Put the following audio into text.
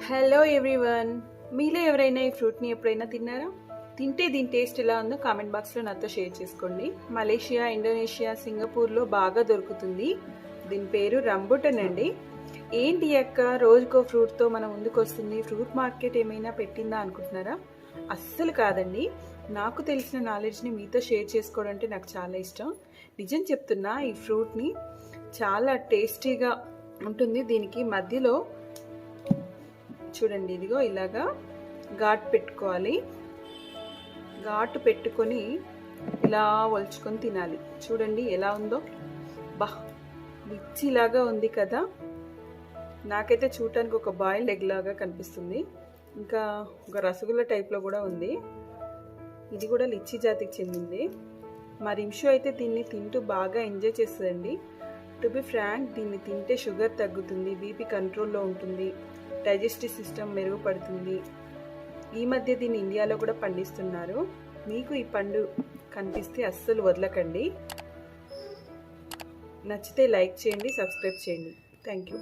Hello everyone. మీలో ఎవరైనా ఈ ఫ్రూట్ని ఎప్పుడైనా తిన్నారా? తింటే దీని టేస్ట్ ఎలా ఉందో కామెంట్ బాక్స్లో నాతో షేర్ చేసుకోండి. మలేషియా, ఇండోనేషియా, సింగపూర్లో బాగా దొరుకుతుంది. దీని పేరు రంబుటన్ అండి. ఏంటి అక్క రోజుకో ఫ్రూట్తో మన ముందుకు వస్తుంది, ఫ్రూట్ మార్కెట్ ఏమైనా పెట్టిందా అనుకుంటున్నారా? అస్సలు కాదండి. నాకు తెలిసిన నాలెడ్జ్ని మీతో షేర్ చేసుకోవడం అంటే నాకు చాలా ఇష్టం. నిజం చెప్తున్నా, ఈ ఫ్రూట్ని చాలా టేస్టీగా ఉంటుంది. దీనికి మధ్యలో చూడండి, ఇదిగో ఇలాగా ఘాటు పెట్టుకోవాలి. ఘాటు పెట్టుకొని ఇలా ఒలుచుకొని తినాలి. చూడండి ఎలా ఉందో, బా మిర్చిలాగా ఉంది కదా. నాకైతే చూడటానికి ఒక బాయిల్డ్ ఎగ్ లాగా కనిపిస్తుంది. ఇంకా ఒక రసగుల్లా టైప్లో కూడా ఉంది. ఇది కూడా లిచ్చి జాతికి చెందింది. మా రింషు అయితే దీన్ని తింటూ బాగా ఎంజాయ్ చేస్తుందండి. టు బి ఫ్రాంక్, దీన్ని తింటే షుగర్ తగ్గుతుంది, బీపీ కంట్రోల్లో ఉంటుంది, డైజెస్టివ్ సిస్టమ్ మెరుగుపడుతుంది. ఈ మధ్య దీన్ని ఇండియాలో కూడా పండిస్తున్నారు. మీకు ఈ పండు కనిపిస్తే అస్సలు వదలకండి. నచ్చితే లైక్ చేయండి, సబ్స్క్రైబ్ చేయండి. Thank you.